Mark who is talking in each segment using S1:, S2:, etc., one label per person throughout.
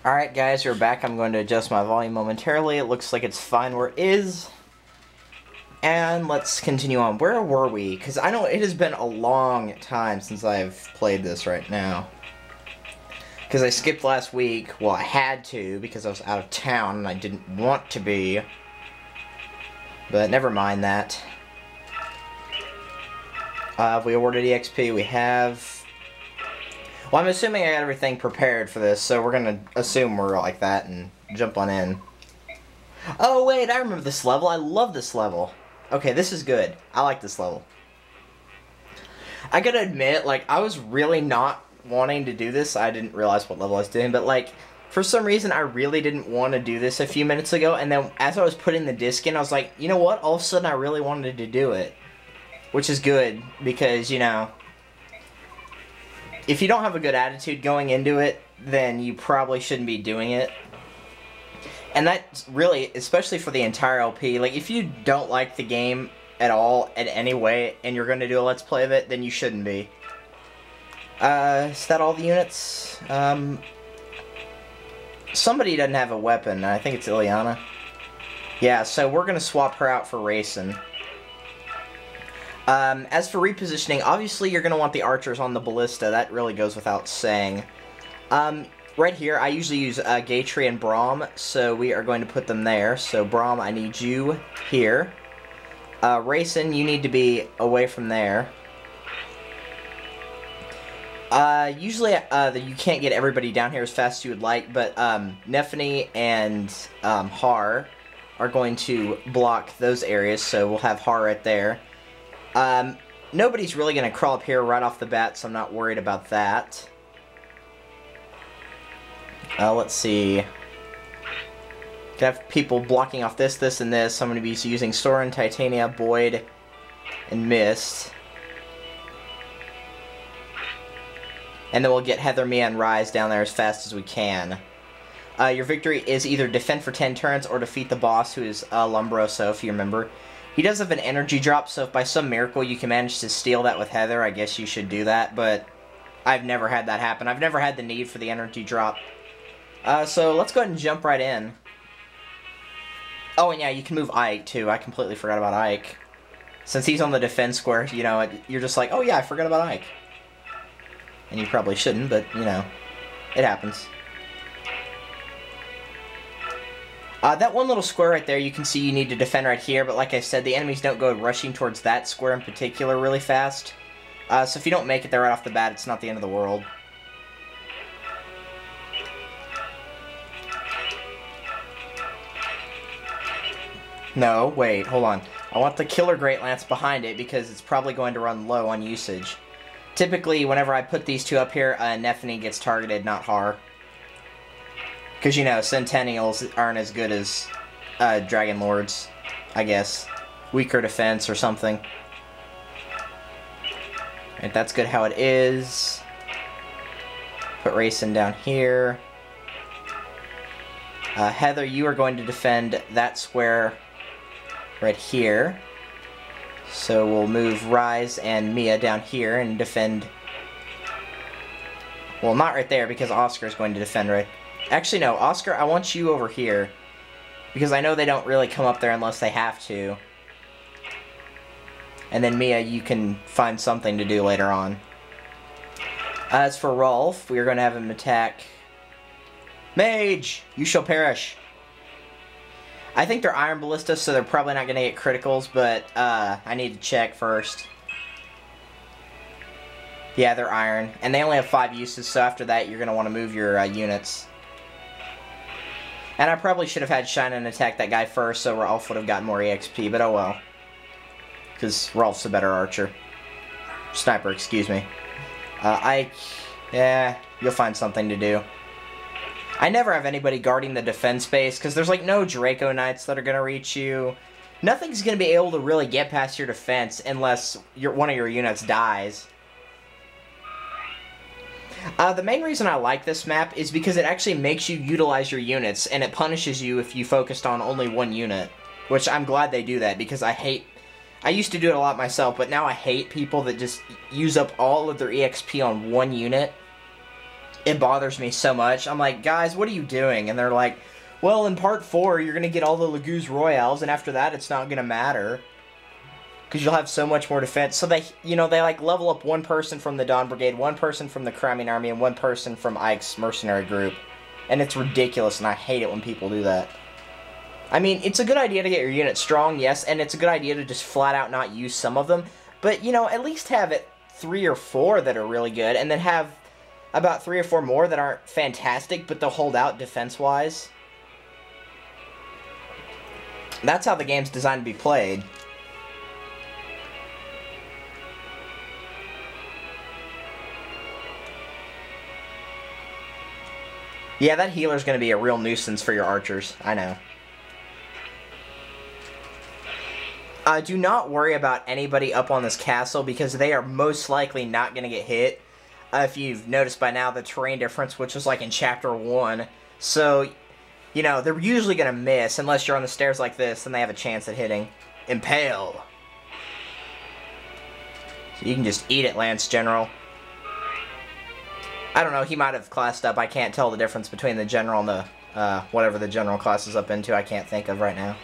S1: Alright guys, we're back. I'm going to adjust my volume momentarily. It looks like it's fine where it is. And let's continue on. Where were we? Because I know it has been a long time since I've played this right now. Because I skipped last week. Well, I had to because I was out of town and I didn't want to be. But never mind that. Have we awarded EXP? We have... Well, I'm assuming I got everything prepared for this, so we're gonna assume we're like that and jump on in. Oh, wait, I remember this level. I love this level. Okay, this is good. I like this level. I gotta admit, like, I was really not wanting to do this. I didn't realize what level I was doing, but, like, for some reason, I really didn't want to do this a few minutes ago, and then as I was putting the disc in, I was like, you know what? All of a sudden, I really wanted to do it. Which is good, because, you know... If you don't have a good attitude going into it, then you probably shouldn't be doing it. And that's really, especially for the entire LP, like, if you don't like the game at all, in any way, and you're going to do a Let's Play of it, then you shouldn't be. Is that all the units? Somebody doesn't have a weapon. I think it's Ileana. Yeah, so we're going to swap her out for Racing. As for repositioning, obviously you're going to want the archers on the ballista. That really goes without saying. Right here, I usually use Gatry and Braum, so we are going to put them there. So Braum, I need you here. Racing, you need to be away from there. Usually you can't get everybody down here as fast as you would like, but Nephany and Har are going to block those areas, so we'll have Har right there. Nobody's really going to crawl up here right off the bat, so I'm not worried about that. Let's see. Could have people blocking off this, this, and this. So I'm going to be using Soren, Titania, Boyd, and Mist. And then we'll get Heather, Mia, and Rise down there as fast as we can. Your victory is either defend for 10 turns or defeat the boss, who is Lombroso, if you remember. He does have an energy drop, so if by some miracle you can manage to steal that with Heather, I guess you should do that, but I've never had that happen. I've never had the need for the energy drop. So let's go ahead and jump right in. Oh, and yeah, you can move Ike, too. I completely forgot about Ike. Since he's on the defense square, you know, you're just like, oh yeah, I forgot about Ike. And you probably shouldn't, but, you know, it happens. That one little square right there, you can see you need to defend right here, but like I said, the enemies don't go rushing towards that square in particular really fast. So if you don't make it there right off the bat, it's not the end of the world. No, wait, hold on. I want the Killer Great Lance behind it because it's probably going to run low on usage. Typically, whenever I put these two up here, Nephany gets targeted, not Har. Because, you know, Centennials aren't as good as Dragon Lords, I guess. Weaker defense or something. And that's good how it is. Put Racing down here. Heather, you are going to defend that square right here. So we'll move Rise and Mia down here and defend... Well, not right there because Oscar's going to defend right... Actually, no, Oscar, I want you over here. Because I know they don't really come up there unless they have to. And then Mia, you can find something to do later on. As for Rolf, we're going to have him attack... Mage! You shall perish! I think they're Iron Ballista, so they're probably not going to get criticals, but I need to check first. Yeah, they're Iron. And they only have 5 uses, so after that you're going to want to move your units. And I probably should have had Shin'en attack that guy first, so Rolf would have gotten more EXP, but oh well. Because Rolf's a better archer. Sniper, excuse me. Ike, yeah, you'll find something to do. I never have anybody guarding the defense base, because there's like no Draco Knights that are going to reach you. Nothing's going to be able to really get past your defense unless one of your units dies. The main reason I like this map is because it actually makes you utilize your units, and it punishes you if you focused on only one unit. Which I'm glad they do that, because I used to do it a lot myself, but now I hate people that just use up all of their EXP on one unit. It bothers me so much. I'm like, guys, what are you doing? And they're like, well, in part 4, you're going to get all the Laguz Royales, and after that, it's not going to matter. Because you'll have so much more defense. So they, you know, they like level up one person from the Dawn Brigade, one person from the Crimean Army, and one person from Ike's mercenary group. And it's ridiculous, and I hate it when people do that. I mean, it's a good idea to get your unit strong, yes, and it's a good idea to just flat out not use some of them. But, you know, at least have it 3 or 4 that are really good, and then have about 3 or 4 more that aren't fantastic, but they'll hold out defense-wise. That's how the game's designed to be played. Yeah, that healer's going to be a real nuisance for your archers. I know. Do not worry about anybody up on this castle, because they are most likely not going to get hit. If you've noticed by now the terrain difference, which was like in Chapter 1. So, you know, they're usually going to miss, unless you're on the stairs like this, and they have a chance at hitting. Impale. So you can just eat it, Lance General. I don't know, he might have classed up. I can't tell the difference between the general and the, whatever the general classes up into. I can't think of right now.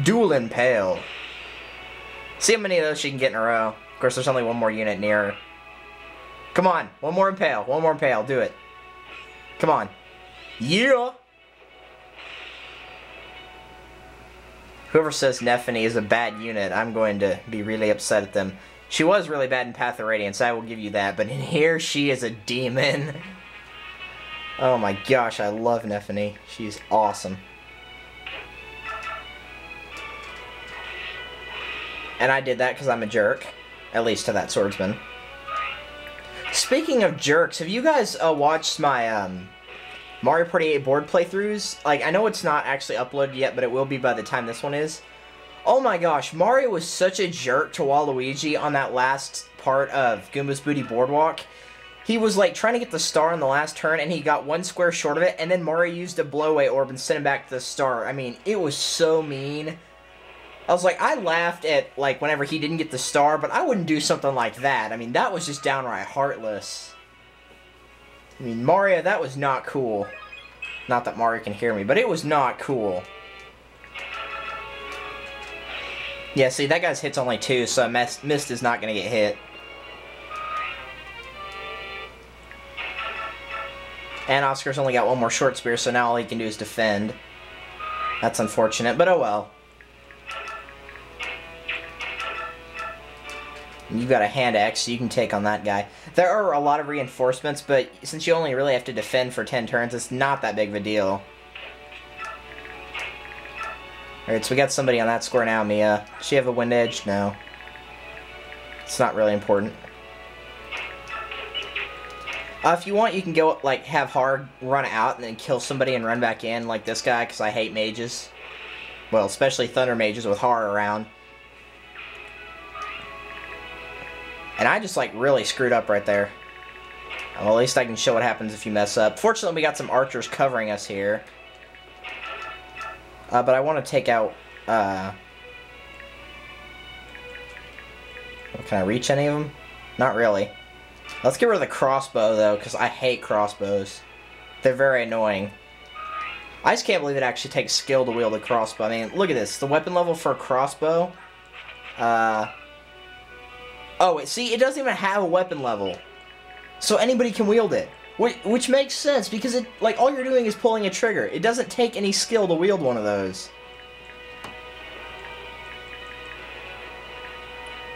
S1: Dual Impale. See how many of those she can get in a row. Of course, there's only one more unit near her. Come on, one more Impale. One more Impale, do it. Come on. Yeah! Whoever says Nephany is a bad unit, I'm going to be really upset at them. She was really bad in Path of Radiance, I will give you that, but in here, she is a demon. Oh my gosh, I love Nephany. She's awesome. And I did that because I'm a jerk. At least to that swordsman. Speaking of jerks, have you guys watched my Mario Party 8 board playthroughs? Like, I know it's not actually uploaded yet, but it will be by the time this one is. Oh my gosh, Mario was such a jerk to Waluigi on that last part of Goomba's Booty Boardwalk. He was like trying to get the star on the last turn, and he got one square short of it, and then Mario used a blowaway orb and sent him back to the star. I mean, it was so mean. I was like, I laughed at, like, whenever he didn't get the star, but I wouldn't do something like that. I mean, that was just downright heartless. I mean, Mario, that was not cool. Not that Mario can hear me, but it was not cool. Yeah, see, that guy's hit's only 2, so Mist is not going to get hit. And Oscar's only got one more short spear, so now all he can do is defend. That's unfortunate, but oh well. You've got a hand axe, so you can take on that guy. There are a lot of reinforcements, but since you only really have to defend for 10 turns, it's not that big of a deal. Alright, so we got somebody on that square now, Mia. Does she have a wind edge? No. It's not really important. If you want, you can go, like, have Hard run out and then kill somebody and run back in, like this guy, because I hate mages. Well, especially Thunder Mages with Har around. And I just, like, really screwed up right there. Well, at least I can show what happens if you mess up. Fortunately, we got some archers covering us here. But I want to take out, can I reach any of them? Not really. Let's get rid of the crossbow, though, because I hate crossbows. They're very annoying. I just can't believe it actually takes skill to wield a crossbow. I mean, look at this. The weapon level for a crossbow. Oh, wait, see, it doesn't even have a weapon level. So anybody can wield it. Which makes sense, because it, like, all you're doing is pulling a trigger. It doesn't take any skill to wield one of those.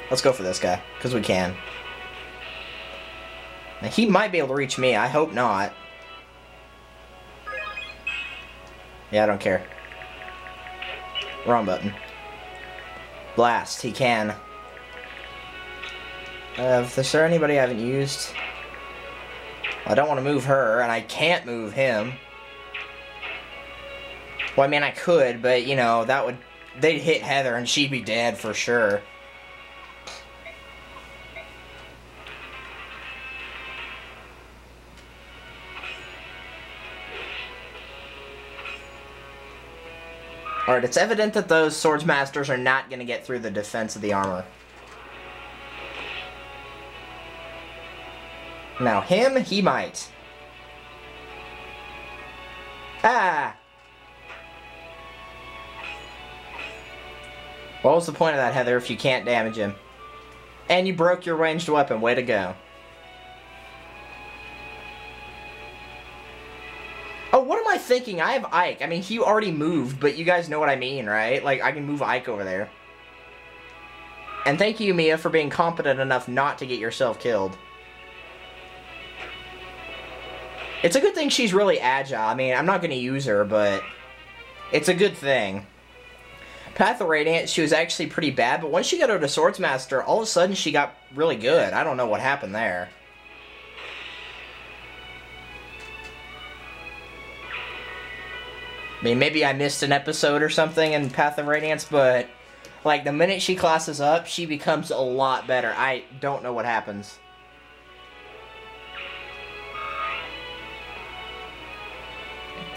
S1: Let's go for this guy, because we can. Now, he might be able to reach me. I hope not. Yeah, I don't care. Wrong button. Blast. He can. Is there anybody I haven't used? I don't want to move her, and I can't move him. Well, I mean, I could, but, you know, that would... They'd hit Heather, and she'd be dead for sure. Alright, it's evident that those Swords Masters are not going to get through the defense of the armor. Now, him, he might. Ah! What was the point of that, Heather, if you can't damage him? And you broke your ranged weapon. Way to go. Oh, what am I thinking? I have Ike. I mean, he already moved, but you guys know what I mean, right? Like, I can move Ike over there. And thank you, Mia, for being competent enough not to get yourself killed. It's a good thing she's really agile. I mean, I'm not going to use her, but it's a good thing. Path of Radiance, she was actually pretty bad, but once she got over to Swordsmaster, all of a sudden she got really good. I don't know what happened there. I mean, maybe I missed an episode or something in Path of Radiance, but like the minute she classes up, she becomes a lot better. I don't know what happens.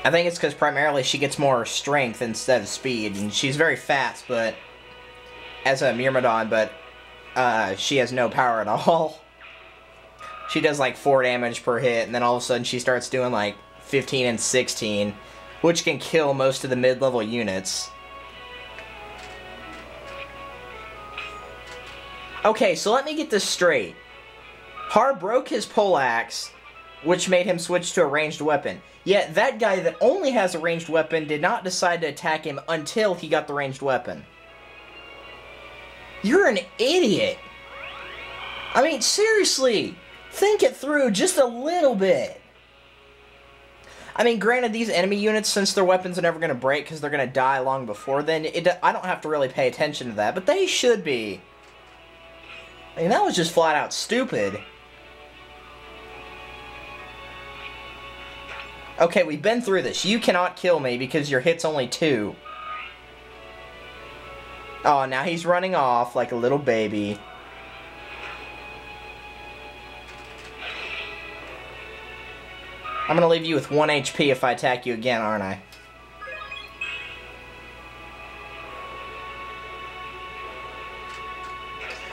S1: I think it's because primarily she gets more strength instead of speed, and she's very fast, but as a Myrmidon, but she has no power at all. She does like 4 damage per hit, and then all of a sudden she starts doing like 15 and 16, which can kill most of the mid-level units. Okay, so let me get this straight. Har broke his poleaxe, which made him switch to a ranged weapon. Yet that guy that only has a ranged weapon did not decide to attack him until he got the ranged weapon. You're an idiot. I mean, seriously, think it through just a little bit. I mean, granted, these enemy units, since their weapons are never going to break because they're going to die long before then, I don't have to really pay attention to that, but they should be. I mean, that was just flat out stupid. Okay, we've been through this. You cannot kill me because your hit's only 2. Oh, now he's running off like a little baby. I'm gonna leave you with 1 HP if I attack you again, aren't I?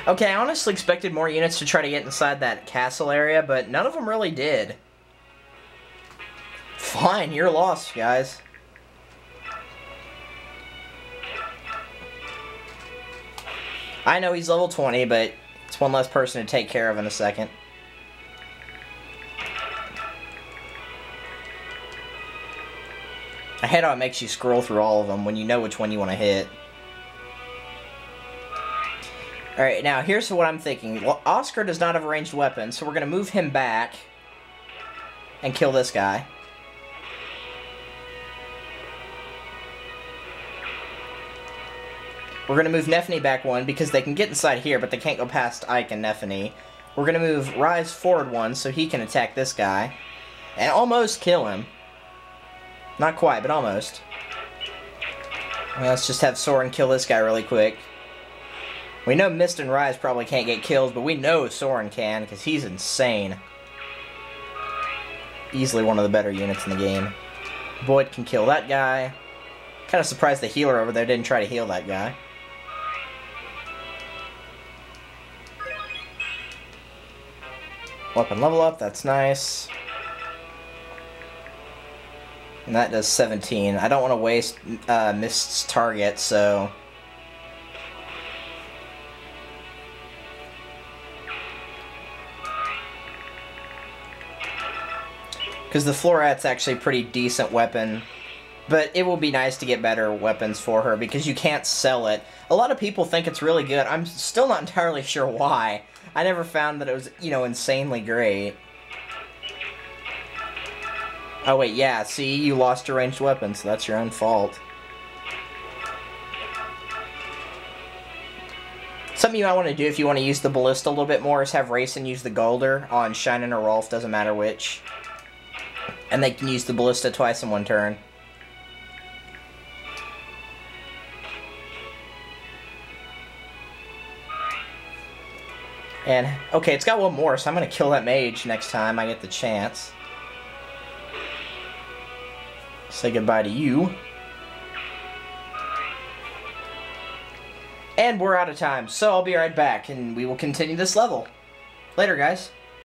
S1: Okay, I honestly expected more units to try to get inside that castle area, but none of them really did. Fine, you're lost, guys. I know he's level 20, but it's one less person to take care of in a second. I hate how it makes you scroll through all of them when you know which one you want to hit. Alright, now here's what I'm thinking. Well, Oscar does not have a ranged weapon, so we're going to move him back and kill this guy. We're going to move Nephany back 1 because they can get inside here, but they can't go past Ike and Nephany. We're going to move Rise forward 1 so he can attack this guy and almost kill him. Not quite, but almost. Well, let's just have Soren kill this guy really quick. We know Mist and Rise probably can't get kills, but we know Soren can because he's insane. Easily one of the better units in the game. Void can kill that guy. Kind of surprised the healer over there didn't try to heal that guy. Weapon level up, that's nice. And that does 17. I don't want to waste Mist's target, so... Because the Florat's actually a pretty decent weapon. But it will be nice to get better weapons for her, because you can't sell it. A lot of people think it's really good. I'm still not entirely sure why. I never found that it was, you know, insanely great. Oh wait, yeah, see, you lost your ranged weapon, so that's your own fault. Something you might want to do if you want to use the Ballista a little bit more is have Rayson use the Golder on Shinin or Rolf, doesn't matter which. And they can use the Ballista twice in 1 turn. And, okay, it's got 1 more, so I'm going to kill that mage next time I get the chance. Say goodbye to you. And we're out of time, so I'll be right back, and we will continue this level. Later, guys.